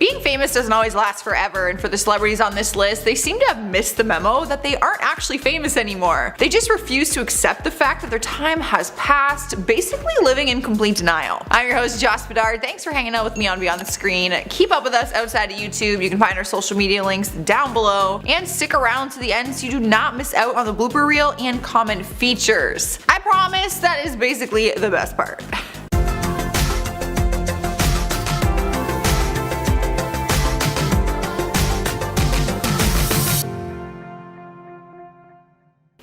Being famous doesn't always last forever, and for the celebrities on this list, they seem to have missed the memo that they aren't actually famous anymore. They just refuse to accept the fact that their time has passed, basically living in complete denial. I'm your host, Joss Bedard. Thanks for hanging out with me on Beyond the Screen. Keep up with us outside of YouTube. You can find our social media links down below, and stick around to the end so you do not miss out on the blooper reel and comment features. I promise that is basically the best part.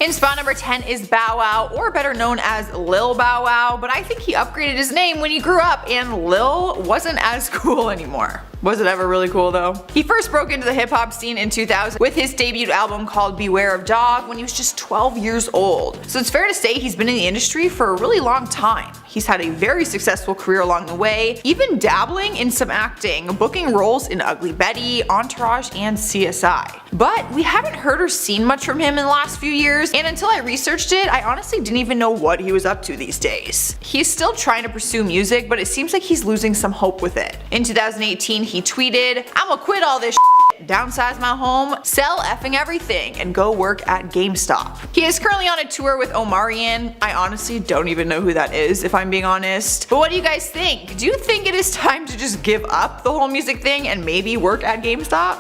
In spot number 10 is Bow Wow, or better known as Lil Bow Wow, but I think he upgraded his name when he grew up and Lil wasn't as cool anymore. Was it ever really cool though? He first broke into the hip hop scene in 2000 with his debut album called Beware of Dog when he was just 12 years old. So it's fair to say he's been in the industry for a really long time. He's had a very successful career along the way, even dabbling in some acting, booking roles in Ugly Betty, Entourage, and CSI. But we haven't heard or seen much from him in the last few years, and until I researched it, I honestly didn't even know what he was up to these days. He's still trying to pursue music, but it seems like he's losing some hope with it. In 2018, he tweeted, "I'ma quit all this shit, downsize my home, sell effing everything, and go work at GameStop." He is currently on a tour with Omarion. I honestly don't even know who that is, if I'm being honest. But what do you guys think? Do you think it is time to just give up the whole music thing and maybe work at GameStop?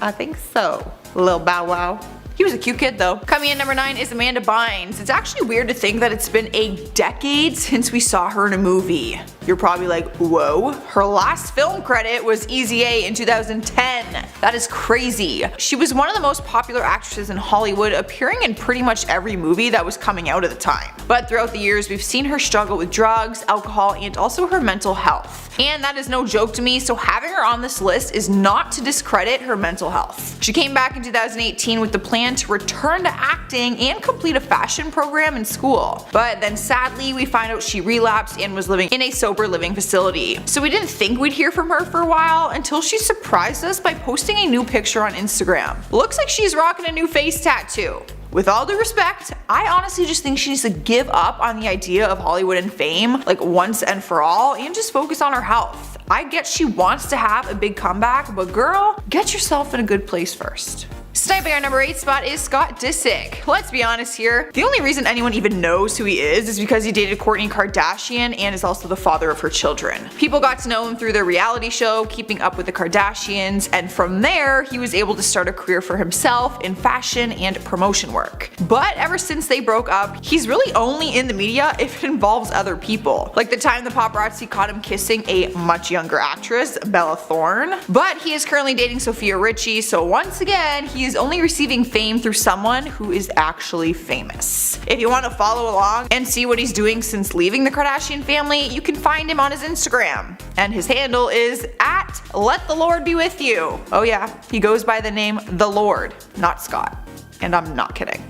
I think so. Lil Bow Wow. He was a cute kid though. Coming in number 9 is Amanda Bynes. It's actually weird to think that it's been a decade since we saw her in a movie. You're probably like, whoa. Her last film credit was Easy A in 2010. That is crazy. She was one of the most popular actresses in Hollywood, appearing in pretty much every movie that was coming out at the time. But throughout the years, we've seen her struggle with drugs, alcohol, and also her mental health. And that is no joke to me, so having her on this list is not to discredit her mental health. She came back in 2018 with the plan to return to acting and complete a fashion program in school. But then sadly, we find out she relapsed and was living in a sober living facility. So we didn't think we'd hear from her for a while until she surprised us by posting a new picture on Instagram. Looks like she's rocking a new face tattoo. With all due respect, I honestly just think she needs to give up on the idea of Hollywood and fame, like once and for all, and just focus on her health. I get she wants to have a big comeback, but girl, get yourself in a good place first. Sniping our number 8 spot is Scott Disick. Let's be honest here, the only reason anyone even knows who he is because he dated Kourtney Kardashian and is also the father of her children. People got to know him through their reality show, Keeping Up with the Kardashians, and from there, he was able to start a career for himself in fashion and promotion work. But ever since they broke up, he's really only in the media if it involves other people. Like the time the paparazzi caught him kissing a much younger actress, Bella Thorne. But he is currently dating Sophia Richie, so once again, he is only receiving fame through someone who is actually famous. If you want to follow along and see what he's doing since leaving the Kardashian family, you can find him on his Instagram. And his handle is @LetTheLordBeWithYou. Oh yeah, he goes by the name The Lord, not Scott. And I'm not kidding.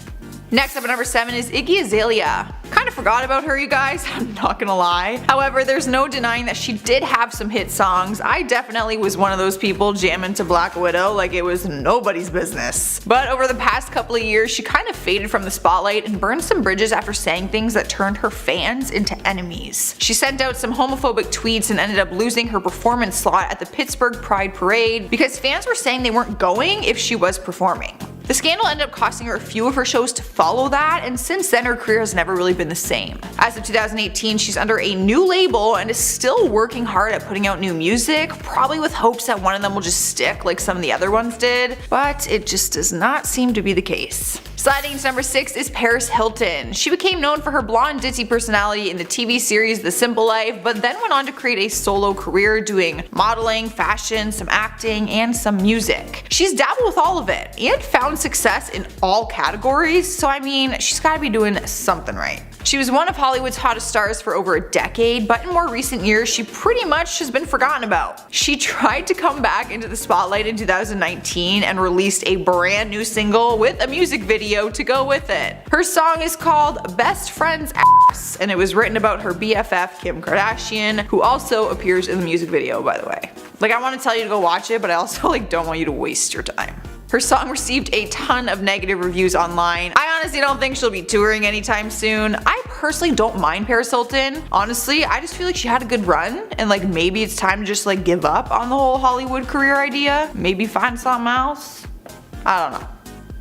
Next up at number 7 is Iggy Azalea. Kinda forgot about her, you guys, I'm not gonna lie. However, there's no denying that she did have some hit songs. I definitely was one of those people jamming to Black Widow like it was nobody's business. But over the past couple of years, she kind of faded from the spotlight and burned some bridges after saying things that turned her fans into enemies. She sent out some homophobic tweets and ended up losing her performance slot at the Pittsburgh Pride Parade because fans were saying they weren't going if she was performing. The scandal ended up costing her a few of her shows to follow that, and since then her career has never really been the same. As of 2018, she's under a new label and is still working hard at putting out new music, probably with hopes that one of them will just stick like some of the other ones did, but it just does not seem to be the case. Sliding to number 6 is Paris Hilton. She became known for her blonde ditzy personality in the TV series The Simple Life, but then went on to create a solo career doing modeling, fashion, some acting, and some music. She's dabbled with all of it, and found success in all categories, so I mean, she's gotta be doing something right. She was one of Hollywood's hottest stars for over a decade, but in more recent years, she pretty much has been forgotten about. She tried to come back into the spotlight in 2019 and released a brand new single with a music video to go with it. Her song is called Best Friend's Ass, and it was written about her BFF Kim Kardashian, who also appears in the music video, by the way. Like, I want to tell you to go watch it, but I also don't want you to waste your time. Her song received a ton of negative reviews online. I honestly don't think she'll be touring anytime soon. I personally don't mind Paris Hilton. Honestly, I just feel like she had a good run and like maybe it's time to just like give up on the whole Hollywood career idea. Maybe find something else. I don't know.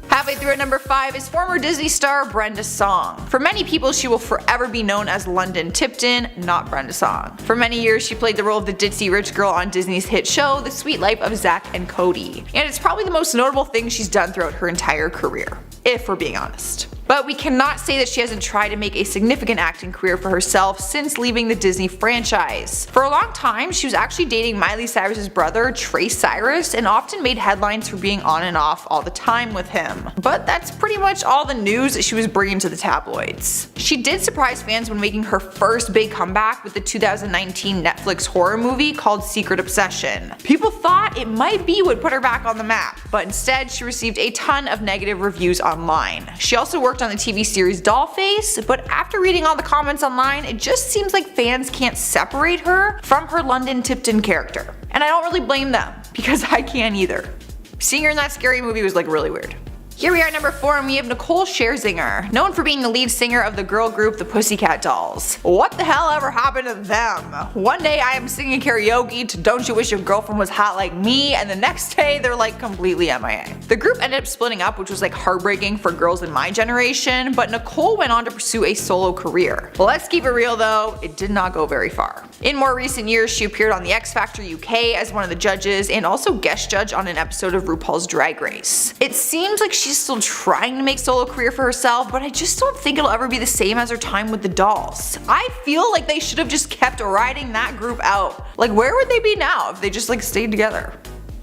Halfway through at number 5 is former Disney star Brenda Song. For many people, she will forever be known as London Tipton, not Brenda Song. For many years, she played the role of the ditzy rich girl on Disney's hit show, The Sweet Life of Zack and Cody. And it's probably the most notable thing she's done throughout her entire career, if we're being honest. But we cannot say that she hasn't tried to make a significant acting career for herself since leaving the Disney franchise. For a long time, she was actually dating Miley Cyrus's brother, Trace Cyrus, and often made headlines for being on and off all the time with him. But that's pretty much all the news that she was bringing to the tabloids. She did surprise fans when making her first big comeback with the 2019 Netflix horror movie called Secret Obsession. People thought it might be what put her back on the map, but instead she received a ton of negative reviews online. She also worked on the TV series Dollface, but after reading all the comments online, it just seems like fans can't separate her from her London Tipton character. And I don't really blame them, because I can't either. Seeing her in that scary movie was like really weird. Here we are at number 4 and we have Nicole Scherzinger, known for being the lead singer of the girl group The Pussycat Dolls. What the hell ever happened to them? One day I am singing karaoke to Don't You Wish Your Girlfriend Was Hot Like Me, and the next day they're like completely MIA. The group ended up splitting up, which was like heartbreaking for girls in my generation, but Nicole went on to pursue a solo career. Let's keep it real though, it did not go very far. In more recent years, she appeared on the X Factor UK as one of the judges and also guest judge on an episode of RuPaul's Drag Race. It seems like she's still trying to make solo career for herself, but I just don't think it'll ever be the same as her time with the dolls. I feel like they should have just kept riding that group out. Like where would they be now if they just like stayed together?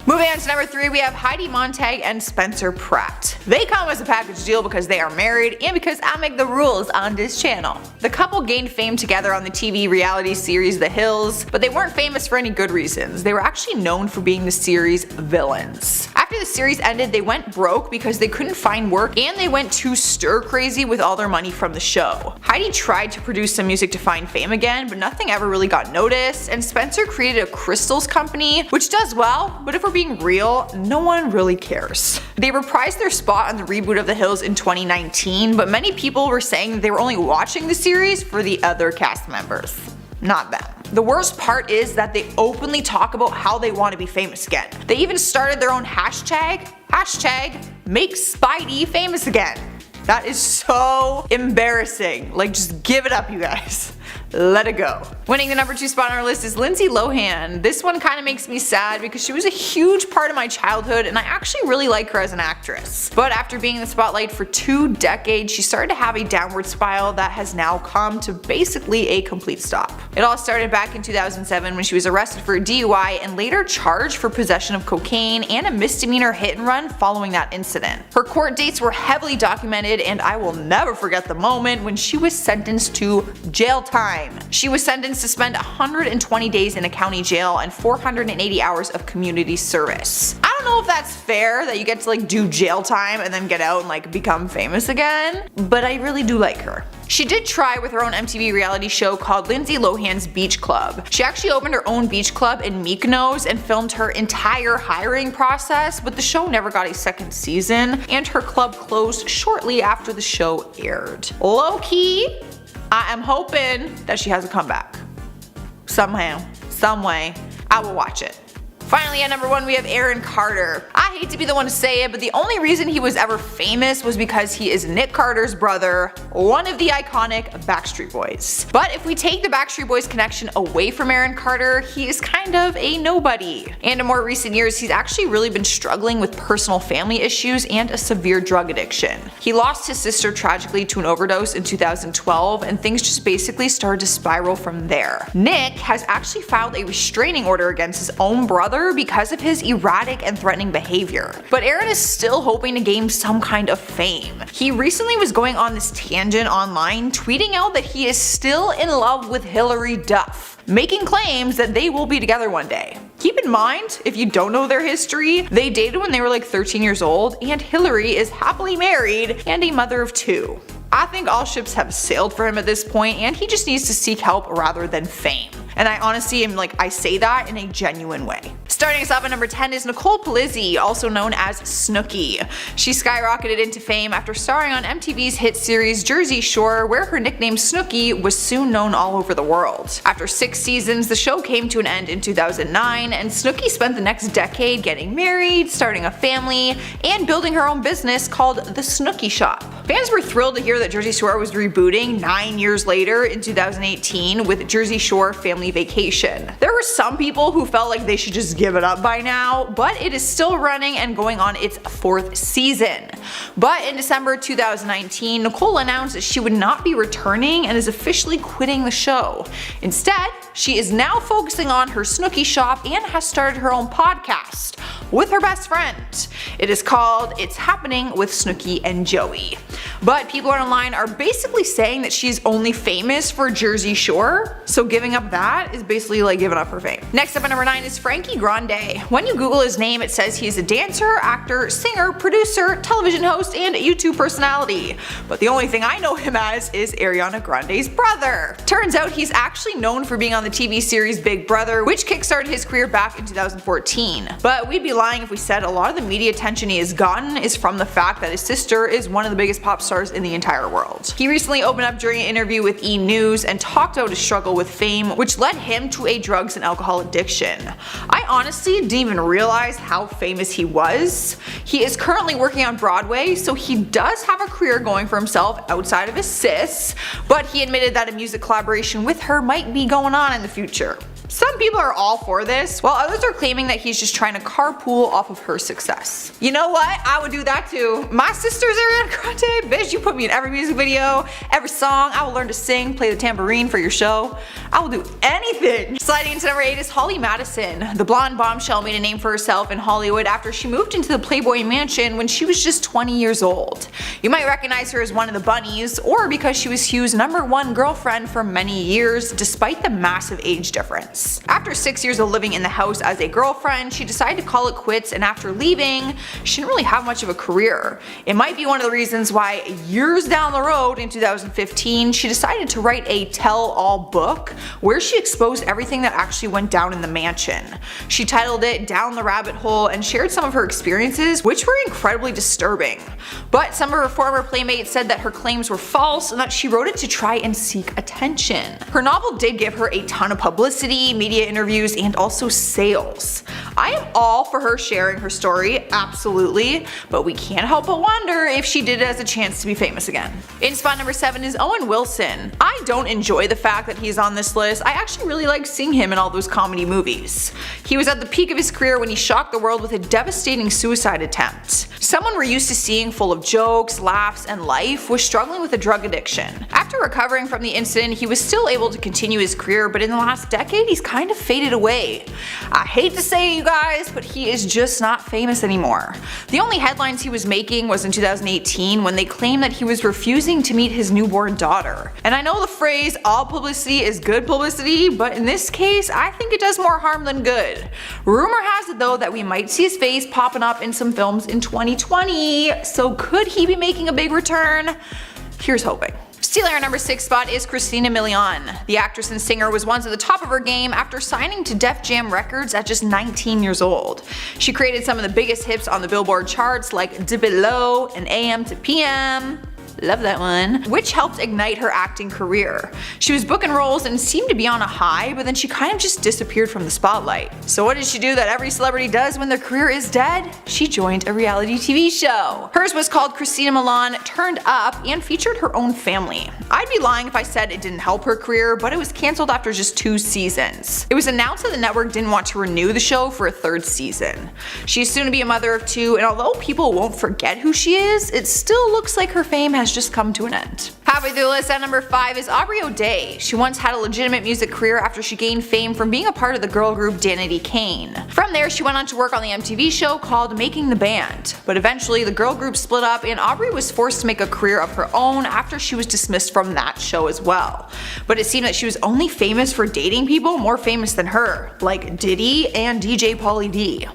Moving on to number 3, we have Heidi and Spencer Pratt. They come as a package deal because they are married and because I make the rules on this channel. The couple gained fame together on the TV reality series The Hills, but they weren't famous for any good reasons. They were actually known for being the series' villains. After the series ended, they went broke because they couldn't find work and they went too stir crazy with all their money from the show. Heidi tried to produce some music to find fame again, but nothing ever really got noticed, and Spencer created a crystals company, which does well, but if we're being real, no one really cares. They reprised their spot on the reboot of The Hills in 2019, but many people were saying that they were only watching the series for the other cast members, not them. The worst part is that they openly talk about how they want to be famous again. They even started their own hashtag make Spidey famous again. That is so embarrassing. Like just give it up, you guys. Let it go. Winning the number 2 spot on our list is Lindsay Lohan. This one kind of makes me sad because she was a huge part of my childhood and I actually really like her as an actress. But after being in the spotlight for 2 decades, she started to have a downward spiral that has now come to basically a complete stop. It all started back in 2007 when she was arrested for a DUI and later charged for possession of cocaine and a misdemeanor hit and run following that incident. Her court dates were heavily documented and I will never forget the moment when she was sentenced to jail time. She was sentenced to spend 120 days in a county jail and 480 hours of community service. I don't know if that's fair that you get to like do jail time and then get out and like become famous again, but I really do like her. She did try with her own MTV reality show called Lindsay Lohan's Beach Club. She actually opened her own beach club in Mykonos and filmed her entire hiring process, but the show never got a second season and her club closed shortly after the show aired. Low key, I am hoping that she has a comeback. Somehow, some way, I will watch it. Finally at number 1 we have Aaron Carter. I hate to be the one to say it, but the only reason he was ever famous was because he is Nick Carter's brother, one of the iconic Backstreet Boys. But if we take the Backstreet Boys connection away from Aaron Carter, he is kind of a nobody. And in more recent years he's actually really been struggling with personal family issues and a severe drug addiction. He lost his sister tragically to an overdose in 2012 and things just basically started to spiral from there. Nick has actually filed a restraining order against his own brother because of his erratic and threatening behavior. But Aaron is still hoping to gain some kind of fame. He recently was going on this tangent online, tweeting out that he is still in love with Hilary Duff, making claims that they will be together one day. Keep in mind, if you don't know their history, they dated when they were like 13 years old, and Hilary is happily married and a mother of 2. I think all ships have sailed for him at this point and he just needs to seek help rather than fame. And I honestly am like, I say that in a genuine way. Starting us off at number 10 is Nicole Scherzinger, also known as Snooki. She skyrocketed into fame after starring on MTV's hit series Jersey Shore, where her nickname Snooki was soon known all over the world. After 6 seasons, the show came to an end in 2009, and Snooki spent the next decade getting married, starting a family, and building her own business called The Snooki Shop. Fans were thrilled to hear that Jersey Shore was rebooting 9 years later in 2018 with Jersey Shore Family Vacation. There were some people who felt like they should just give it up by now, but it is still running and going on its 4th season. But in December 2019, Nicole announced that she would not be returning and is officially quitting the show. Instead, she is now focusing on her Snooki Shop and has started her own podcast with her best friend. It is called It's Happening with Snooki and Joey. But people online are basically saying that she's only famous for Jersey Shore, so giving up that is basically like giving up her fame. Next up at number 9 is Frankie Grande. When you Google his name, it says he is a dancer, actor, singer, producer, television host, and YouTube personality. But the only thing I know him as is Ariana Grande's brother. Turns out he's actually known for being on the TV series Big Brother, which kickstarted his career back in 2014. But we'd be lying if we said a lot of the media attention he has gotten is from the fact that his sister is one of the biggest pop stars in the entire world. He recently opened up during an interview with E! News and talked about his struggle with fame, which led him to a drugs and alcohol addiction. I honestly didn't even realize how famous he was. He is currently working on Broadway, so he does have a career going for himself outside of his sis, but he admitted that a music collaboration with her might be going on in the future. Some people are all for this, while others are claiming that he's just trying to carpool off of her success. You know what? I would do that too. My sister's Ariana Grande. Bitch, you put me in every music video, every song. I will learn to sing, play the tambourine for your show. I will do anything. Sliding into number 8 is Holly Madison. The blonde bombshell made a name for herself in Hollywood after she moved into the Playboy Mansion when she was just 20 years old. You might recognize her as one of the bunnies, or because she was Hugh's #1 girlfriend for many years, despite the massive age difference. After 6 years of living in the house as a girlfriend, she decided to call it quits, and after leaving, she didn't really have much of a career. It might be one of the reasons why years down the road in 2015, she decided to write a tell-all book where she exposed everything that actually went down in the mansion. She titled it Down the Rabbit Hole and shared some of her experiences, which were incredibly disturbing. But some of her former playmates said that her claims were false and that she wrote it to try and seek attention. Her novel did give her a ton of publicity, media interviews, and also sales. I am all for her sharing her story, absolutely, but we can't help but wonder if she did it as a chance to be famous again. In spot number 7 is Owen Wilson. I don't enjoy the fact that he's on this list. I actually really like seeing him in all those comedy movies. He was at the peak of his career when he shocked the world with a devastating suicide attempt. Someone we're used to seeing full of jokes, laughs, and life was struggling with a drug addiction. After recovering from the incident, he was still able to continue his career, but in the last decade, he's kind of faded away. I hate to say it, you guys, but he is just not famous anymore. The only headlines he was making was in 2018 when they claimed that he was refusing to meet his newborn daughter. And I know the phrase all publicity is good publicity, but in this case, I think it does more harm than good. Rumor has it though that we might see his face popping up in some films in 2020, so could he be making a big return? Here's hoping. Stealing our number 6 spot is Christina Milian. The actress and singer was once at the top of her game after signing to Def Jam Records at just 19 years old. She created some of the biggest hits on the Billboard charts like Dip It Low and AM to PM. Love that one. Which helped ignite her acting career. She was booking roles and seemed to be on a high, but then she kind of just disappeared from the spotlight. So what did she do that every celebrity does when their career is dead? She joined a reality TV show. Hers was called Christina Milian Turned Up and featured her own family. I'd be lying if I said it didn't help her career, but it was cancelled after just 2 seasons. It was announced that the network didn't want to renew the show for a 3rd season. She's soon to be a mother of 2, and although people won't forget who she is, it still looks like her fame has just come to an end. Halfway through the list at number 5 is Aubrey O'Day. She once had a legitimate music career after she gained fame from being a part of the girl group Danity Kane. From there, she went on to work on the MTV show called Making the Band. But eventually, the girl group split up and Aubrey was forced to make a career of her own after she was dismissed from that show as well. But it seemed that she was only famous for dating people more famous than her, like Diddy and DJ Pauly D.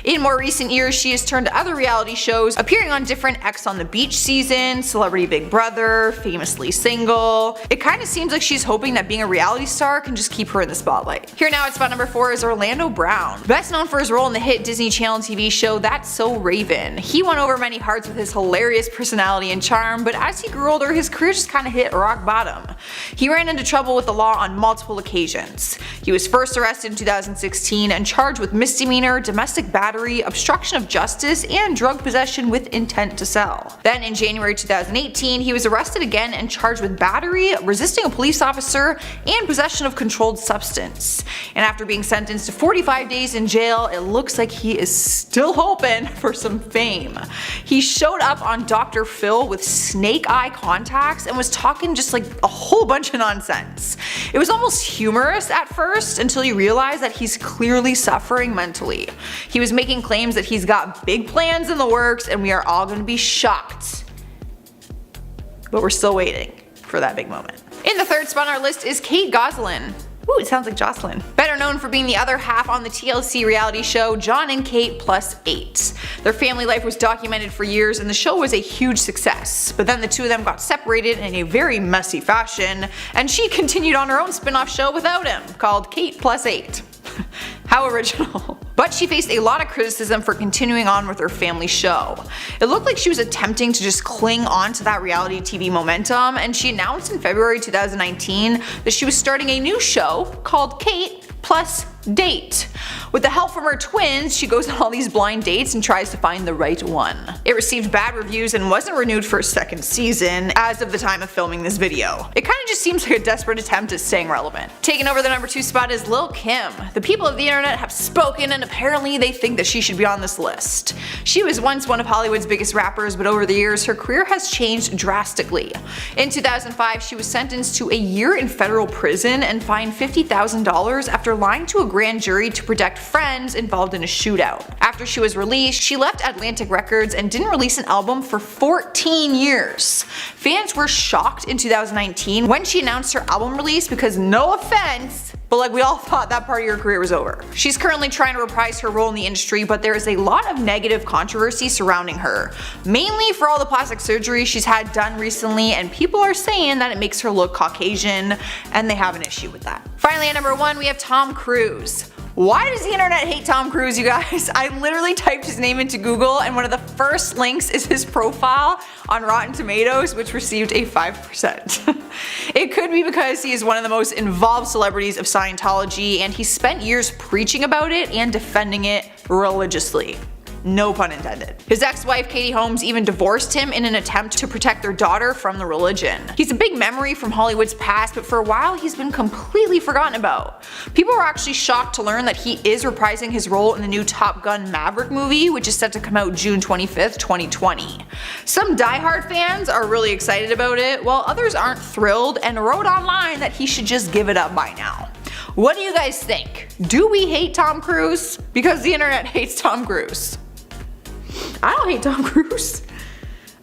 In more recent years, she has turned to other reality shows, appearing on different X on the Beach seasons, Celebrity Big Brother, Famously Single. It kind of seems like she's hoping that being a reality star can just keep her in the spotlight. Here now at spot number 4 is Orlando Brown. Best known for his role in the hit Disney Channel TV show That's So Raven. He won over many hearts with his hilarious personality and charm, but as he grew older, his career just kind of hit rock bottom. He ran into trouble with the law on multiple occasions. He was first arrested in 2016 and charged with misdemeanor, domestic battery, obstruction of justice, and drug possession with intent to sell. Then in January 2018, he was arrested again and charged with battery, resisting a police officer, and possession of controlled substance. And after being sentenced to 45 days in jail, it looks like he is still hoping for some fame. He showed up on Dr. Phil with snake eye contacts and was talking just like a whole bunch of nonsense. It was almost humorous at first until you realize that he's clearly suffering mentally. He was making claims that he's got big plans in the works and we are all going to be shocked. But we're still waiting for that big moment. In the third spot on our list is Kate Gosselin. Ooh, it sounds like Jocelyn. Better known for being the other half on the TLC reality show John and Kate Plus 8. Their family life was documented for years and the show was a huge success. But then the two of them got separated in a very messy fashion, and she continued on her own spin-off show without him, called Kate Plus 8. How original. But she faced a lot of criticism for continuing on with her family show. It looked like she was attempting to just cling on to that reality TV momentum, and she announced in February 2019 that she was starting a new show called Kate Plus Date. With the help from her twins, she goes on all these blind dates and tries to find the right one. It received bad reviews and wasn't renewed for a second season as of the time of filming this video. It kinda just seems like a desperate attempt at staying relevant. Taking over the number 2 spot is Lil Kim. The people of the internet have spoken and apparently they think that she should be on this list. She was once one of Hollywood's biggest rappers, but over the years her career has changed drastically. In 2005, she was sentenced to a year in federal prison and fined $50,000 after lying to a grand jury to protect friends involved in a shootout. After she was released, she left Atlantic Records and didn't release an album for 14 years. Fans were shocked in 2019 when she announced her album release because, no offense, but like we all thought that part of her career was over. She's currently trying to reprise her role in the industry, but there is a lot of negative controversy surrounding her, mainly for all the plastic surgery she's had done recently, and people are saying that it makes her look Caucasian, and they have an issue with that. Finally at number 1 we have Tom Cruise. Why does the internet hate Tom Cruise, you guys? I literally typed his name into Google and one of the first links is his profile on Rotten Tomatoes, which received a 5%. It could be because he is one of the most involved celebrities of Scientology and he spent years preaching about it and defending it religiously. No pun intended. His ex-wife Katie Holmes even divorced him in an attempt to protect their daughter from the religion. He's a big memory from Hollywood's past, but for a while he's been completely forgotten about. People were actually shocked to learn that he is reprising his role in the new Top Gun Maverick movie, which is set to come out June 25th, 2020. Some diehard fans are really excited about it, while others aren't thrilled and wrote online that he should just give it up by now. What do you guys think? Do we hate Tom Cruise? Because the internet hates Tom Cruise. I don't hate Tom Cruise.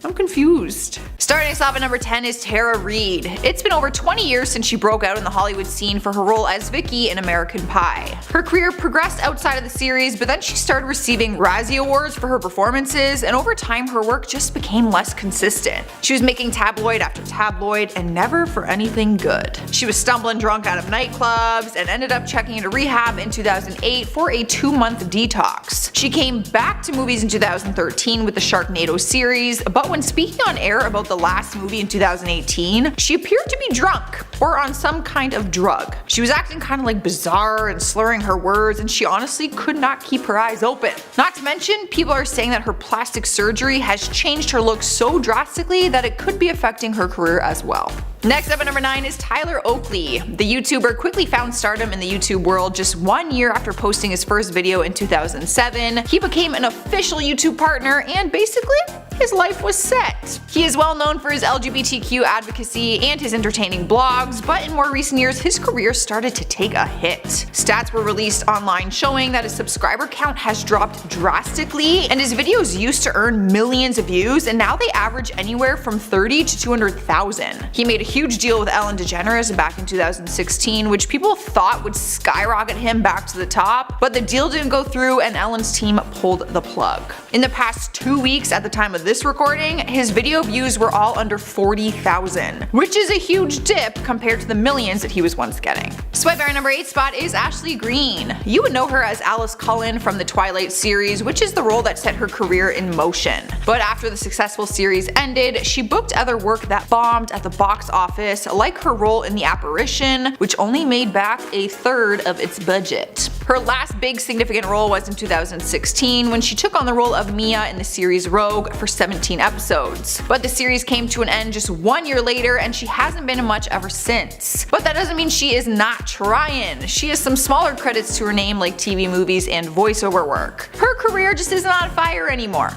I'm confused. Starting us off at number 10 is Tara Reid. It's been over 20 years since she broke out in the Hollywood scene for her role as Vicky in American Pie. Her career progressed outside of the series, but then she started receiving Razzie Awards for her performances, and over time her work just became less consistent. She was making tabloid after tabloid and never for anything good. She was stumbling drunk out of nightclubs and ended up checking into rehab in 2008 for a 2-month detox. She came back to movies in 2013 with the Sharknado series, but when speaking on air about the last movie in 2018, she appeared to be drunk or on some kind of drug. She was acting kind of like bizarre and slurring her words, and she honestly could not keep her eyes open. Not to mention, people are saying that her plastic surgery has changed her look so drastically that it could be affecting her career as well. Next up at number 9 is Tyler Oakley. The YouTuber quickly found stardom in the YouTube world just 1 year after posting his first video in 2007. He became an official YouTube partner and basically his life was set. He is well known for his LGBTQ advocacy and his entertaining blogs, but in more recent years his career started to take a hit. Stats were released online showing that his subscriber count has dropped drastically, and his videos used to earn millions of views, and now they average anywhere from 30 to 200,000. He made a huge deal with Ellen DeGeneres back in 2016, which people thought would skyrocket him back to the top, but the deal didn't go through and Ellen's team pulled the plug. In the past 2 weeks at the time of this recording, his video views were all under 40,000, which is a huge dip compared to the millions that he was once getting. Swipe our number 8 spot is Ashley Greene. You would know her as Alice Cullen from the Twilight series, which is the role that set her career in motion. But after the successful series ended, she booked other work that bombed at the box office, like her role in The Apparition, which only made back a third of its budget. Her last big significant role was in 2016 when she took on the role of Mia in the series Rogue for 17 episodes. But the series came to an end just 1 year later and she hasn't been in much ever since. But that doesn't mean she is not trying. She has some smaller credits to her name like TV, movies, and voiceover work. Her career just isn't on fire anymore.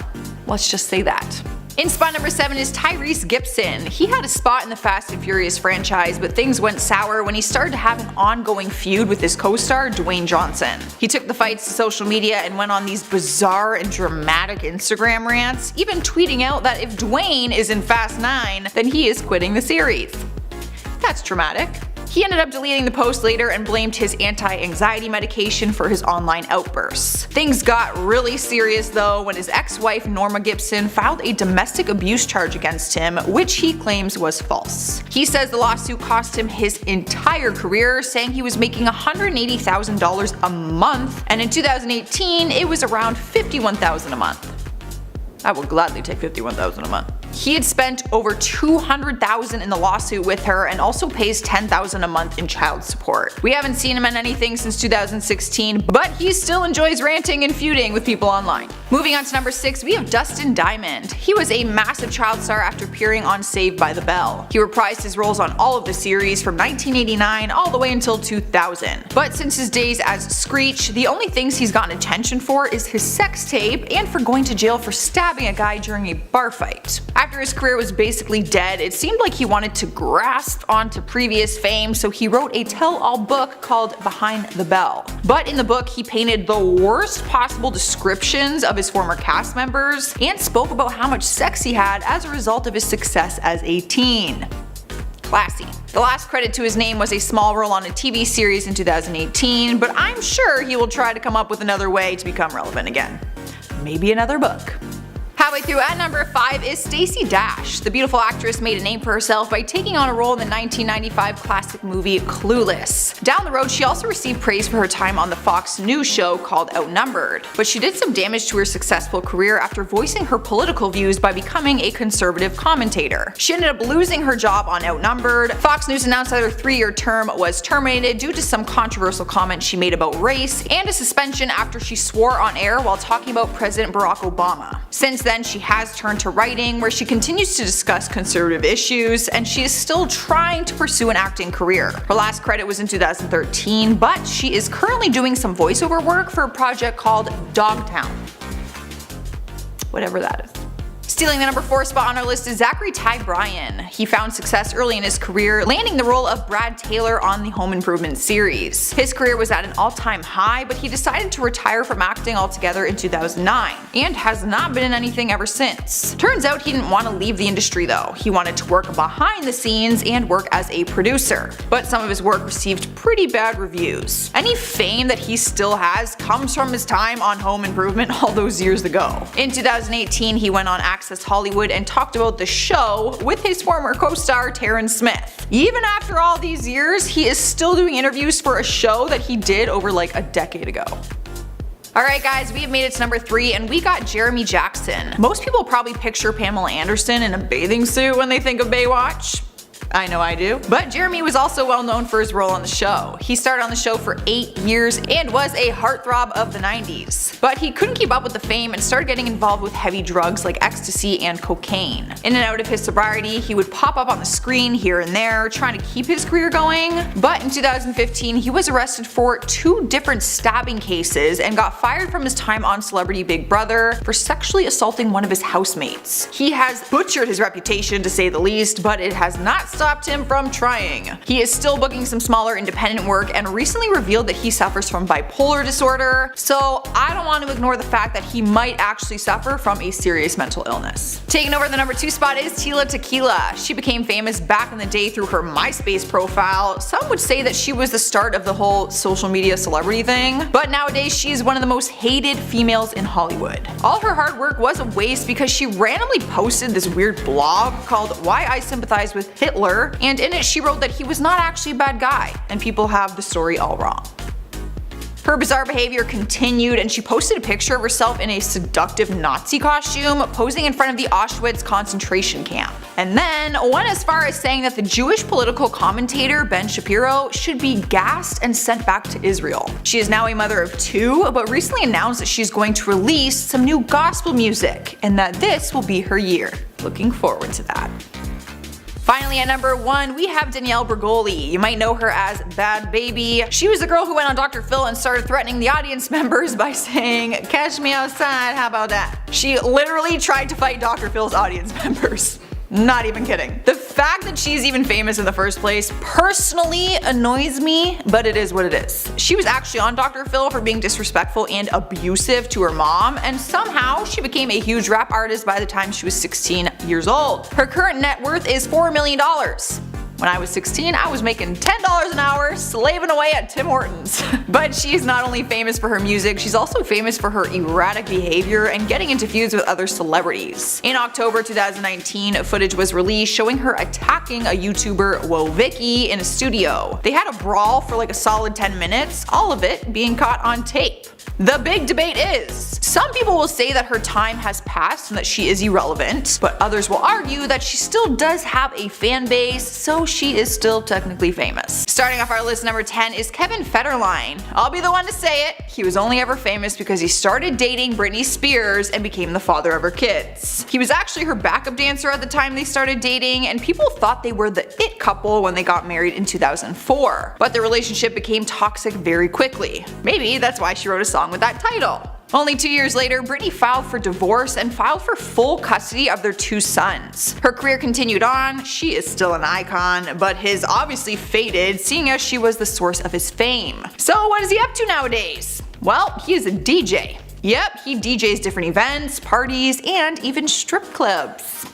Let's just say that. In spot number 7 is Tyrese Gibson. He had a spot in the Fast and Furious franchise, but things went sour when he started to have an ongoing feud with his co-star Dwayne Johnson. He took the fights to social media and went on these bizarre and dramatic Instagram rants, even tweeting out that if Dwayne is in Fast 9, then he is quitting the series. That's dramatic. He ended up deleting the post later and blamed his anti-anxiety medication for his online outbursts. Things got really serious though when his ex-wife Norma Gibson filed a domestic abuse charge against him, which he claims was false. He says the lawsuit cost him his entire career, saying he was making $180,000 a month, and in 2018 it was around $51,000 a month. I will gladly take $51,000 a month. He had spent over $200,000 in the lawsuit with her and also pays $10,000 a month in child support. We haven't seen him in anything since 2016, but he still enjoys ranting and feuding with people online. Moving on to number 6, we have Dustin Diamond. He was a massive child star after appearing on Saved by the Bell. He reprised his roles on all of the series from 1989 all the way until 2000. But since his days as Screech, the only things he's gotten attention for is his sex tape and for going to jail for stabbing a guy during a bar fight. After his career was basically dead, it seemed like he wanted to grasp onto previous fame, so he wrote a tell-all book called Behind the Bell. But in the book, he painted the worst possible descriptions of his former cast members and spoke about how much sex he had as a result of his success as a teen. Classy. The last credit to his name was a small role on a TV series in 2018, but I'm sure he will try to come up with another way to become relevant again. Maybe another book. Halfway through at number 5 is Stacey Dash. The beautiful actress made a name for herself by taking on a role in the 1995 classic movie Clueless. Down the road, she also received praise for her time on the Fox News show called Outnumbered. But she did some damage to her successful career after voicing her political views by becoming a conservative commentator. She ended up losing her job on Outnumbered. Fox News announced that her 3-year term was terminated due to some controversial comments she made about race and a suspension after she swore on air while talking about President Barack Obama. Since then, she has turned to writing, where she continues to discuss conservative issues, and she is still trying to pursue an acting career. Her last credit was in 2013, but she is currently doing some voiceover work for a project called Dogtown. Whatever that is. Stealing the number 4 spot on our list is Zachery Ty Bryan. He found success early in his career, landing the role of Brad Taylor on the Home Improvement series. His career was at an all-time high, but he decided to retire from acting altogether in 2009, and has not been in anything ever since. Turns out he didn't want to leave the industry though. He wanted to work behind the scenes and work as a producer, but some of his work received pretty bad reviews. Any fame that he still has comes from his time on Home Improvement all those years ago. In 2018, he went on Access Hollywood and talked about the show with his former co-star Taryn Smith. Even after all these years, he is still doing interviews for a show that he did over like a decade ago. Alright guys, we have made it to number 3 and we got Jeremy Jackson. Most people probably picture Pamela Anderson in a bathing suit when they think of Baywatch. I know I do. But Jeremy was also well known for his role on the show. He starred on the show for 8 years and was a heartthrob of the 90s. But he couldn't keep up with the fame and started getting involved with heavy drugs like ecstasy and cocaine. In and out of his sobriety, he would pop up on the screen here and there, trying to keep his career going. But in 2015, he was arrested for 2 different stabbing cases and got fired from his time on Celebrity Big Brother for sexually assaulting one of his housemates. He has butchered his reputation to say the least, but it has not stopped him from trying. He is still booking some smaller independent work and recently revealed that he suffers from bipolar disorder, so I don't want to ignore the fact that he might actually suffer from a serious mental illness. Taking over the number 2 spot is Tila Tequila. She became famous back in the day through her MySpace profile. Some would say that she was the start of the whole social media celebrity thing, but nowadays she is one of the most hated females in Hollywood. All her hard work was a waste because she randomly posted this weird blog called Why I Sympathize with Hitler, and in it she wrote that he was not actually a bad guy, and people have the story all wrong. Her bizarre behavior continued, and she posted a picture of herself in a seductive Nazi costume posing in front of the Auschwitz concentration camp. And then went as far as saying that the Jewish political commentator Ben Shapiro should be gassed and sent back to Israel. She is now a mother of 2, but recently announced that she's going to release some new gospel music and that this will be her year. Looking forward to that. Finally, at number 1, we have Danielle Bregoli. You might know her as Bad Baby. She was the girl who went on Dr. Phil and started threatening the audience members by saying, "Catch me outside, how about that?" She literally tried to fight Dr. Phil's audience members. Not even kidding. The fact that she's even famous in the first place personally annoys me, but it is what it is. She was actually on Dr. Phil for being disrespectful and abusive to her mom, and somehow she became a huge rap artist by the time she was 16 years old. Her current net worth is $4 million. When I was 16, I was making $10 an hour slaving away at Tim Hortons. But she's not only famous for her music, she's also famous for her erratic behavior and getting into feuds with other celebrities. In October 2019, footage was released showing her attacking a YouTuber, Wovicky, in a studio. They had a brawl for like a solid 10 minutes, all of it being caught on tape. The big debate is, some people will say that her time has passed and that she is irrelevant, but others will argue that she still does have a fan base, so she is still technically famous. Starting off our list, number 10 is Kevin Federline. I'll be the one to say it, he was only ever famous because he started dating Britney Spears and became the father of her kids. He was actually her backup dancer at the time they started dating, and people thought they were the it couple when they got married in 2004. But their relationship became toxic very quickly. Maybe that's why she wrote a song with that title. Only 2 years later, Britney filed for divorce and filed for full custody of their 2 sons. Her career continued on, she is still an icon, but his obviously faded seeing as she was the source of his fame. So what is he up to nowadays? Well, he is a DJ. Yep, he DJs different events, parties, and even strip clubs.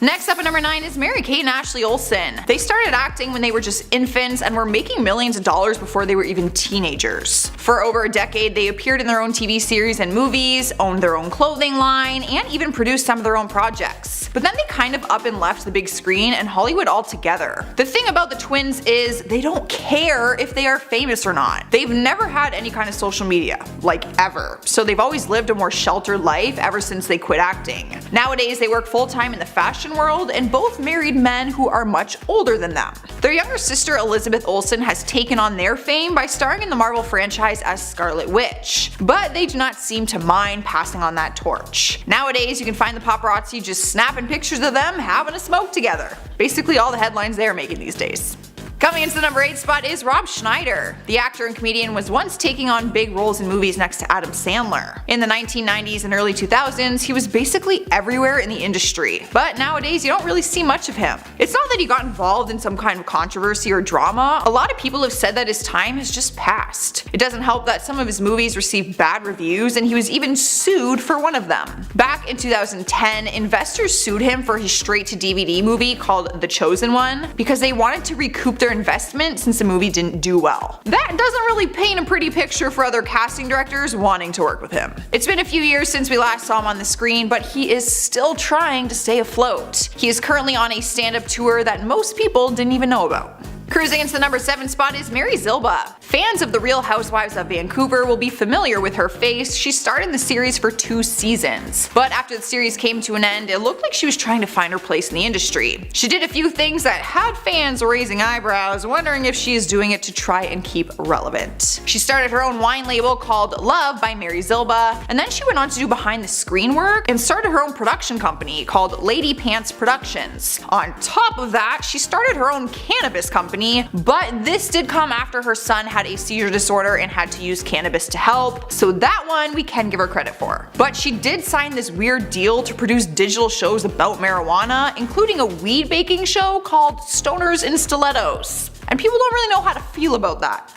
Next up at number 9 is Mary-Kate and Ashley Olsen. They started acting when they were just infants and were making millions of dollars before they were even teenagers. For over a decade, they appeared in their own TV series and movies, owned their own clothing line, and even produced some of their own projects. But then they kind of up and left the big screen and Hollywood altogether. The thing about the twins is they don't care if they are famous or not. They've never had any kind of social media, like ever. So they've always lived a more sheltered life ever since they quit acting. Nowadays, they work full-time in the fashion world and both married men who are much older than them. Their younger sister Elizabeth Olsen has taken on their fame by starring in the Marvel franchise as Scarlet Witch, but they do not seem to mind passing on that torch. Nowadays you can find the paparazzi just snapping pictures of them having a smoke together. Basically all the headlines they're making these days. Coming into the number 8 spot is Rob Schneider. The actor and comedian was once taking on big roles in movies next to Adam Sandler. In the 1990s and early 2000s, he was basically everywhere in the industry, but nowadays you don't really see much of him. It's not that he got involved in some kind of controversy or drama. A lot of people have said that his time has just passed. It doesn't help that some of his movies received bad reviews and he was even sued for one of them. Back in 2010, investors sued him for his straight-to-DVD movie called The Chosen One because they wanted to recoup their investment since the movie didn't do well. That doesn't really paint a pretty picture for other casting directors wanting to work with him. It's been a few years since we last saw him on the screen, but he is still trying to stay afloat. He is currently on a stand-up tour that most people didn't even know about. Cruising into the number 7 spot is Mary Zilba. Fans of The Real Housewives of Vancouver will be familiar with her face. She starred in the series for 2 seasons. But after the series came to an end, it looked like she was trying to find her place in the industry. She did a few things that had fans raising eyebrows, wondering if she is doing it to try and keep relevant. She started her own wine label called Love by Mary Zilba, and then she went on to do behind the screen work and started her own production company called Lady Pants Productions. On top of that, she started her own cannabis company, but this did come after her son had a seizure disorder and had to use cannabis to help, so that one we can give her credit for. But she did sign this weird deal to produce digital shows about marijuana, including a weed baking show called Stoners in Stilettos. And people don't really know how to feel about that.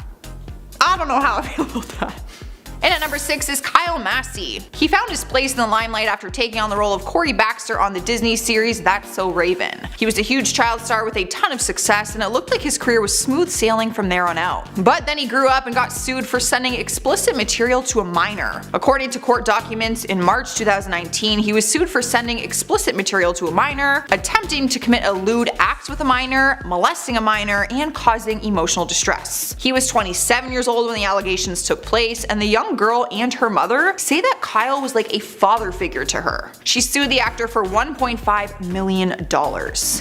I don't know how I feel about that. And at number 6 is Kyle Massey. He found his place in the limelight after taking on the role of Corey Baxter on the Disney series That's So Raven. He was a huge child star with a ton of success, and it looked like his career was smooth sailing from there on out. But then he grew up and got sued for sending explicit material to a minor. According to court documents, in March 2019, he was sued for sending explicit material to a minor, attempting to commit a lewd act with a minor, molesting a minor, and causing emotional distress. He was 27 years old when the allegations took place, and the young girl and her mother say that Kyle was like a father figure to her. She sued the actor for $1.5 million.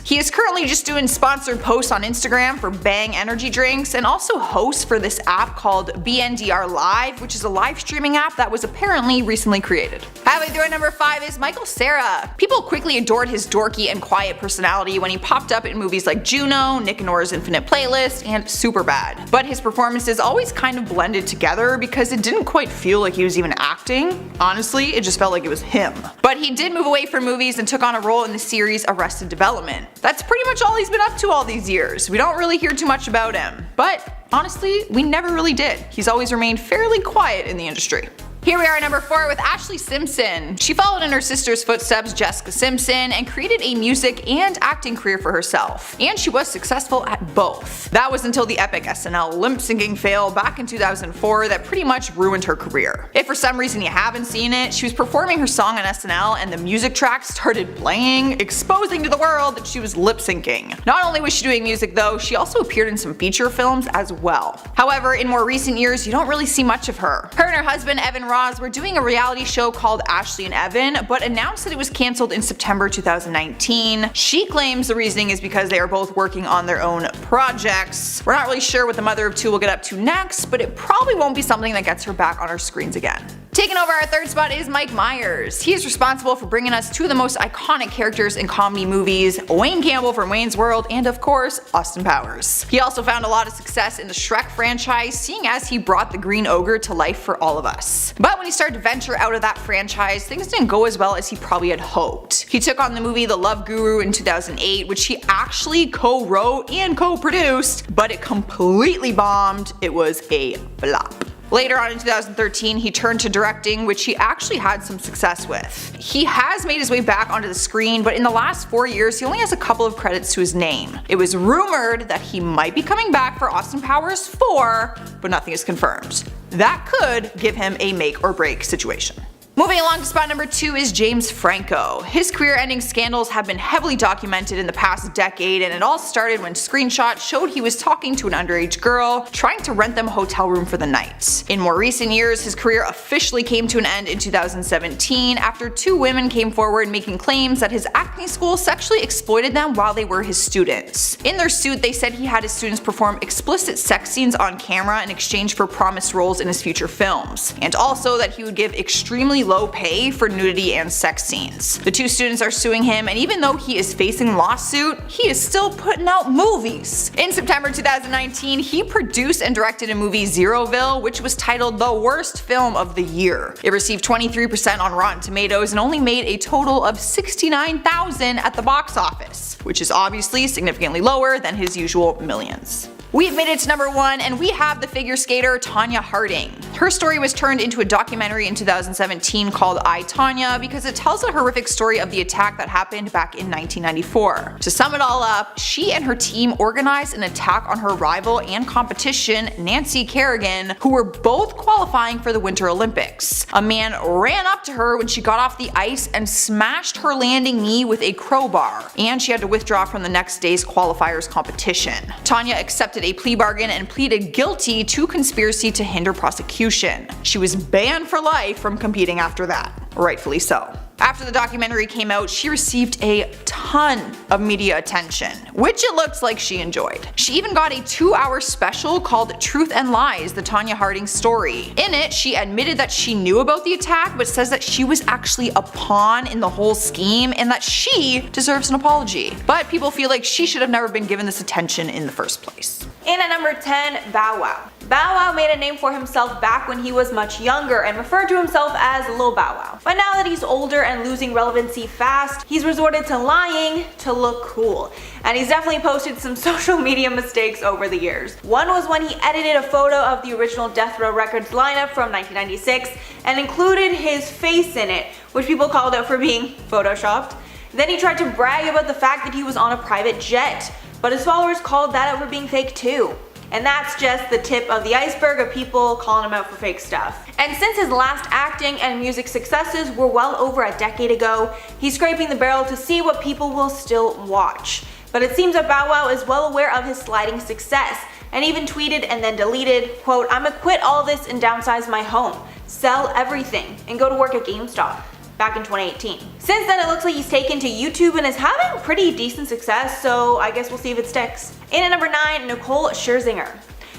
He is currently just doing sponsored posts on Instagram for Bang energy drinks and also hosts for this app called BNDR Live, which is a live streaming app that was apparently recently created. Halfway through at number 5 is Michael Cera. People quickly adored his dorky and quiet personality when he popped up in movies like Juno, Nick and Nora's Infinite Playlist, and Superbad. But his performances always kind of blended together because it didn't quite feel like he was even acting. Honestly, it just felt like it was him. But he did move away from movies and took on a role in the series Arrested Development. That's pretty much all he's been up to all these years. We don't really hear too much about him. But honestly, we never really did. He's always remained fairly quiet in the industry. Here we are at number 4 with Ashlee Simpson. She followed in her sister's footsteps, Jessica Simpson, and created a music and acting career for herself. And she was successful at both. That was until the epic SNL lip-syncing fail back in 2004 that pretty much ruined her career. If for some reason you haven't seen it, she was performing her song on SNL and the music track started playing, exposing to the world that she was lip-syncing. Not only was she doing music though, she also appeared in some feature films as well. However, in more recent years, you don't really see much of her. Her and her husband Evan Ross were doing a reality show called Ashley and Evan, but announced that it was cancelled in September 2019. She claims the reasoning is because they are both working on their own projects. We're not really sure what the mother of two will get up to next, but it probably won't be something that gets her back on our screens again. Taking over our 3rd spot is Mike Myers. He is responsible for bringing us two of the most iconic characters in comedy movies, Wayne Campbell from Wayne's World and of course, Austin Powers. He also found a lot of success in the Shrek franchise, seeing as he brought the Green Ogre to life for all of us. But when he started to venture out of that franchise, things didn't go as well as he probably had hoped. He took on the movie The Love Guru in 2008, which he actually co-wrote and co-produced, but it completely bombed. It was a flop. Later on in 2013, he turned to directing, which he actually had some success with. He has made his way back onto the screen, but in the last 4 years, he only has a couple of credits to his name. It was rumored that he might be coming back for Austin Powers 4, but nothing is confirmed. That could give him a make or break situation. Moving along to spot number 2 is James Franco. His career-ending scandals have been heavily documented in the past decade, and it all started when screenshots showed he was talking to an underage girl, trying to rent them a hotel room for the night. In more recent years, his career officially came to an end in 2017 after 2 women came forward making claims that his acting school sexually exploited them while they were his students. In their suit, they said he had his students perform explicit sex scenes on camera in exchange for promised roles in his future films, and also that he would give extremely low pay for nudity and sex scenes. The 2 students are suing him, and even though he is facing lawsuit, he is still putting out movies. In September 2019, he produced and directed a movie Zeroville, which was titled the worst film of the year. It received 23% on Rotten Tomatoes and only made a total of $69,000 at the box office, which is obviously significantly lower than his usual millions. We've made it to number 1, and we have the figure skater Tonya Harding. Her story was turned into a documentary in 2017 called I, Tonya because it tells a horrific story of the attack that happened back in 1994. To sum it all up, she and her team organized an attack on her rival and competition, Nancy Kerrigan, who were both qualifying for the Winter Olympics. A man ran up to her when she got off the ice and smashed her landing knee with a crowbar, and she had to withdraw from the next day's qualifiers competition. Tonya accepted a plea bargain and pleaded guilty to conspiracy to hinder prosecution. She was banned for life from competing after that. Rightfully so. After the documentary came out, she received a ton of media attention, which it looks like she enjoyed. She even got a 2-hour special called Truth and Lies, the Tonya Harding story. In it, she admitted that she knew about the attack, but says that she was actually a pawn in the whole scheme and that she deserves an apology. But people feel like she should have never been given this attention in the first place. In at number 10, Bow Wow. Bow Wow made a name for himself back when he was much younger and referred to himself as Lil Bow Wow. But now that he's older and losing relevancy fast, he's resorted to lying to look cool. And he's definitely posted some social media mistakes over the years. One was when he edited a photo of the original Death Row Records lineup from 1996 and included his face in it, which people called out for being photoshopped. Then he tried to brag about the fact that he was on a private jet, but his followers called that out for being fake too. And that's just the tip of the iceberg of people calling him out for fake stuff. And since his last acting and music successes were well over a decade ago, he's scraping the barrel to see what people will still watch. But it seems that Bow Wow is well aware of his sliding success, and even tweeted and then deleted, quote, "I'ma quit all this and downsize my home, sell everything, and go to work at GameStop," back in 2018. Since then, it looks like he's taken to YouTube and is having pretty decent success, so I guess we'll see if it sticks. In at number 9, Nicole Scherzinger.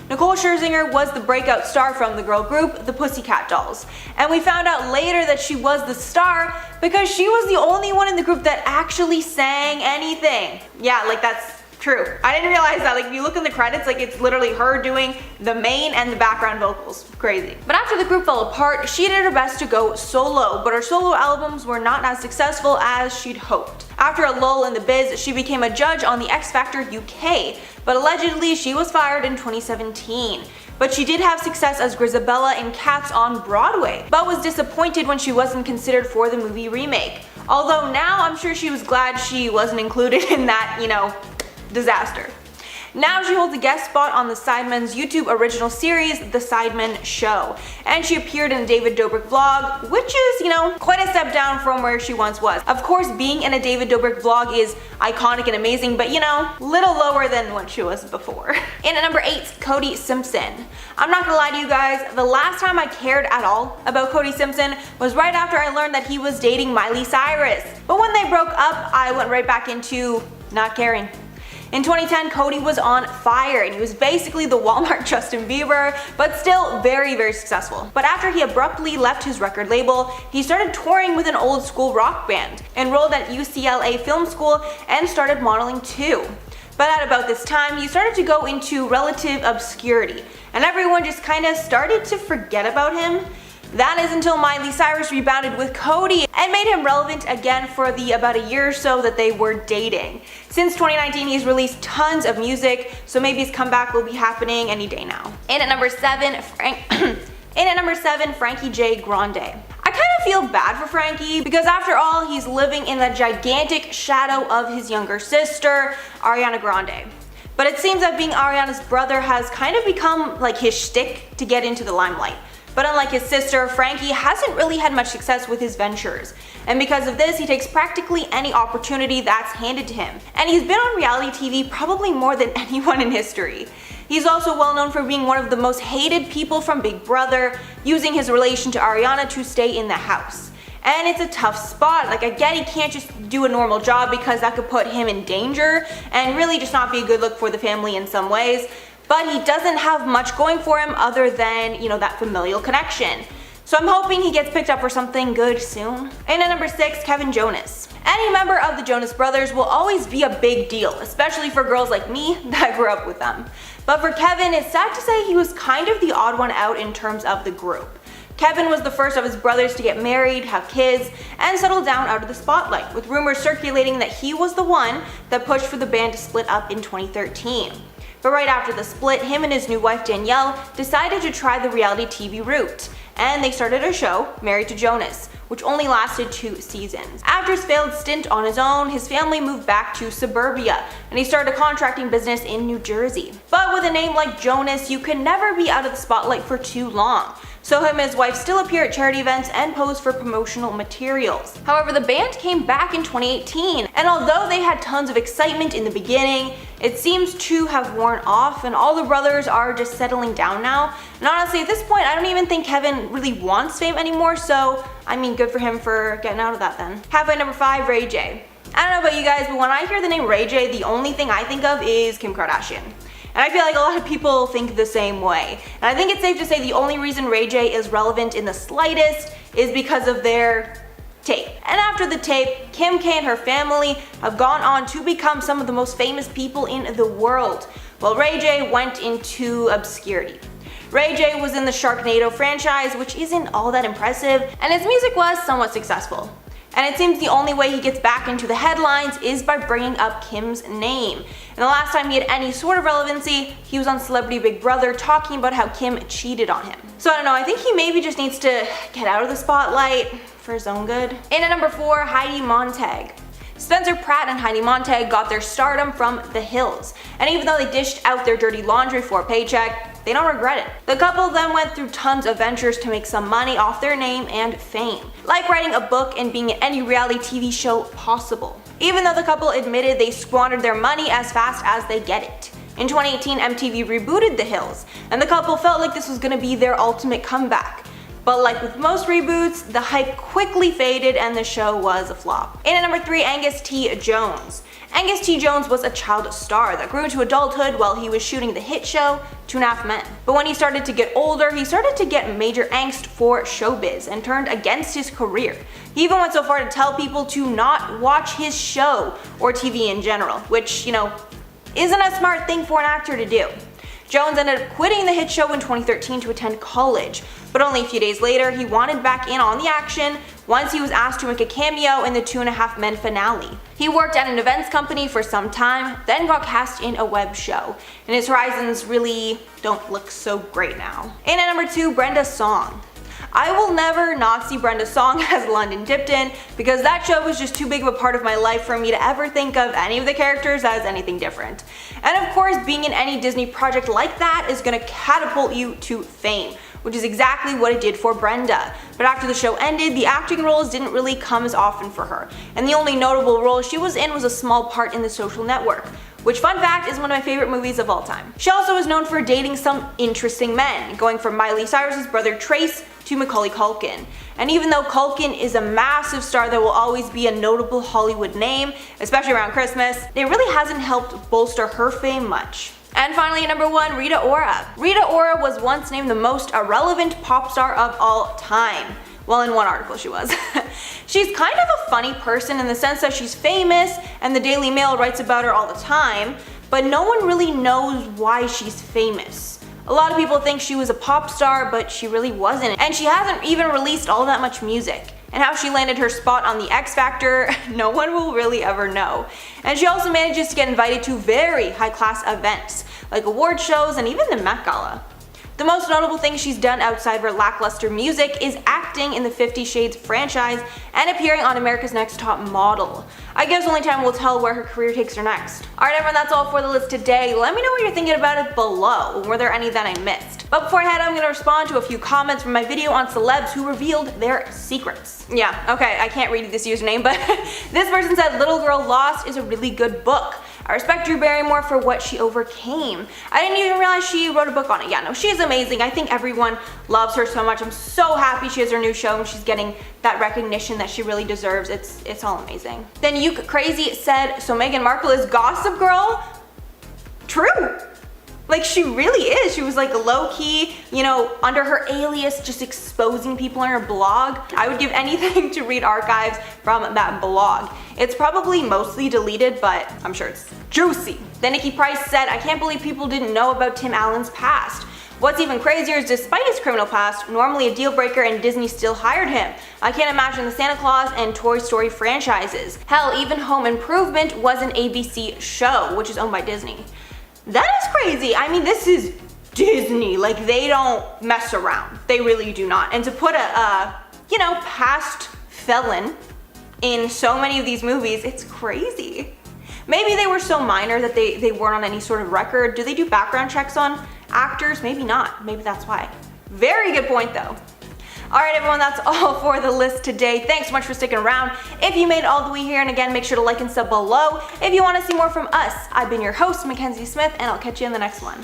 Nicole Scherzinger was the breakout star from the girl group, the Pussycat Dolls. And we found out later that she was the star because she was the only one in the group that actually sang anything. Yeah, like that's true. I didn't realize that. Like if you look in the credits, like it's literally her doing the main and the background vocals. Crazy. But after the group fell apart, she did her best to go solo, but her solo albums were not as successful as she'd hoped. After a lull in the biz, she became a judge on the X Factor UK, but allegedly she was fired in 2017. But she did have success as Grisabella in Cats on Broadway, but was disappointed when she wasn't considered for the movie remake. Although now I'm sure she was glad she wasn't included in that, disaster. Now she holds a guest spot on the Sidemen's YouTube original series, The Sidemen Show. And she appeared in a David Dobrik vlog, which is, quite a step down from where she once was. Of course, being in a David Dobrik vlog is iconic and amazing, but little lower than what she was before. In at number 8, Cody Simpson. I'm not gonna lie to you guys, the last time I cared at all about Cody Simpson was right after I learned that he was dating Miley Cyrus. But when they broke up, I went right back into not caring. In 2010, Cody was on fire and he was basically the Walmart Justin Bieber, but still very, very successful. But after he abruptly left his record label, he started touring with an old school rock band, enrolled at UCLA Film School, and started modeling too. But at about this time, he started to go into relative obscurity, and everyone just kind of started to forget about him. That is until Miley Cyrus rebounded with Cody and made him relevant again for the about a year or so that they were dating. Since 2019, he's released tons of music, so maybe his comeback will be happening any day now. In at number 7, Frankie J. Grande. I kind of feel bad for Frankie because after all, he's living in the gigantic shadow of his younger sister, Ariana Grande. But it seems that being Ariana's brother has kind of become like his shtick to get into the limelight. But unlike his sister, Frankie hasn't really had much success with his ventures. And because of this, he takes practically any opportunity that's handed to him. And he's been on reality TV probably more than anyone in history. He's also well known for being one of the most hated people from Big Brother, using his relation to Ariana to stay in the house. And it's a tough spot. Like, I get he can't just do a normal job because that could put him in danger and really just not be a good look for the family in some ways. But he doesn't have much going for him other than, that familial connection. So I'm hoping he gets picked up for something good soon. And at number 6, Kevin Jonas. Any member of the Jonas Brothers will always be a big deal, especially for girls like me that grew up with them. But for Kevin, it's sad to say he was kind of the odd one out in terms of the group. Kevin was the first of his brothers to get married, have kids, and settle down out of the spotlight, with rumors circulating that he was the one that pushed for the band to split up in 2013. But right after the split, him and his new wife Danielle decided to try the reality TV route, and they started a show, Married to Jonas, which only lasted 2 seasons. After his failed stint on his own, his family moved back to suburbia, and he started a contracting business in New Jersey. But with a name like Jonas, you can never be out of the spotlight for too long. So him and his wife still appear at charity events and pose for promotional materials. However, the band came back in 2018, and although they had tons of excitement in the beginning, it seems to have worn off, and all the brothers are just settling down now. And honestly, at this point, I don't even think Kevin really wants fame anymore, so I mean, good for him for getting out of that then. Halfway number 5, Ray J. I don't know about you guys, but when I hear the name Ray J, the only thing I think of is Kim Kardashian. And I feel like a lot of people think the same way. And I think it's safe to say the only reason Ray J is relevant in the slightest is because of their tape. And after the tape, Kim K and her family have gone on to become some of the most famous people in the world, while Ray J went into obscurity. Ray J was in the Sharknado franchise, which isn't all that impressive, and his music was somewhat successful. And it seems the only way he gets back into the headlines is by bringing up Kim's name. And the last time he had any sort of relevancy, he was on Celebrity Big Brother talking about how Kim cheated on him. So I don't know, I think he maybe just needs to get out of the spotlight for his own good. In at number 4, Heidi Montag. Spencer Pratt and Heidi Montag got their stardom from The Hills, and even though they dished out their dirty laundry for a paycheck, they don't regret it. The couple then went through tons of ventures to make some money off their name and fame, like writing a book and being in any reality TV show possible. Even though the couple admitted they squandered their money as fast as they get it. In 2018, MTV rebooted The Hills, and the couple felt like this was gonna be their ultimate comeback. But like with most reboots, the hype quickly faded and the show was a flop. In at number 3, Angus T. Jones. Angus T. Jones was a child star that grew into adulthood while he was shooting the hit show 2.5 Men. But when he started to get older, he started to get major angst for showbiz and turned against his career. He even went so far to tell people to not watch his show or TV in general, which, you know, isn't a smart thing for an actor to do. Jones ended up quitting the hit show in 2013 to attend college, but only a few days later he wanted back in on the action once he was asked to make a cameo in the 2.5 Men finale. He worked at an events company for some time, then got cast in a web show, and his horizons really don't look so great now. In at number 2, Brenda Song. I will never not see Brenda Song as London Tipton because that show was just too big of a part of my life for me to ever think of any of the characters as anything different. And of course, being in any Disney project like that is gonna catapult you to fame, which is exactly what it did for Brenda. But after the show ended, the acting roles didn't really come as often for her, and the only notable role she was in was a small part in The Social Network, which, fun fact, is one of my favorite movies of all time. She also is known for dating some interesting men, going from Miley Cyrus's brother Trace to Macaulay Culkin. And even though Culkin is a massive star that will always be a notable Hollywood name, especially around Christmas, it really hasn't helped bolster her fame much. And finally, number 1, Rita Ora. Rita Ora was once named the most irrelevant pop star of all time. Well, in one article she was. She's kind of a funny person in the sense that she's famous and the Daily Mail writes about her all the time, but no one really knows why she's famous. A lot of people think she was a pop star, but she really wasn't, and she hasn't even released all that much music. And how she landed her spot on the X Factor, no one will really ever know. And she also manages to get invited to very high-class events, like award shows and even the Met Gala. The most notable thing she's done outside of her lackluster music is acting in the 50 Shades franchise and appearing on America's Next Top Model. I guess only time will tell where her career takes her next. Alright everyone, that's all for the list today. Let me know what you're thinking about it below. Were there any that I missed? But before I head, I'm going to respond to a few comments from my video on celebs who revealed their secrets. Yeah, okay, I can't read this username, but this person said Little Girl Lost is a really good book. I respect Drew Barrymore for what she overcame. I didn't even realize she wrote a book on it. Yeah, no, she's amazing. I think everyone loves her so much. I'm so happy she has her new show and she's getting that recognition that she really deserves. It's all amazing. Then Yuke Crazy said, so Meghan Markle is Gossip Girl? True. Like, she really is. She was like low-key, you know, under her alias, just exposing people on her blog. I would give anything to read archives from that blog. It's probably mostly deleted, but I'm sure it's juicy. Then Nikki Price said, I can't believe people didn't know about Tim Allen's past. What's even crazier is despite his criminal past, normally a deal breaker and Disney still hired him. I can't imagine the Santa Claus and Toy Story franchises. Hell, even Home Improvement was an ABC show, which is owned by Disney. That is crazy. I mean, this is Disney. Like, they don't mess around. They really do not. And to put a you know, past felon in so many of these movies, it's crazy. Maybe they were so minor that they weren't on any sort of record. Do they do background checks on actors? Maybe not. Maybe that's why. Very good point though. Alright everyone, that's all for the list today. Thanks so much for sticking around. If you made it all the way here, and again, make sure to like and sub below. If you want to see more from us, I've been your host, Mackenzie Smith, and I'll catch you in the next one.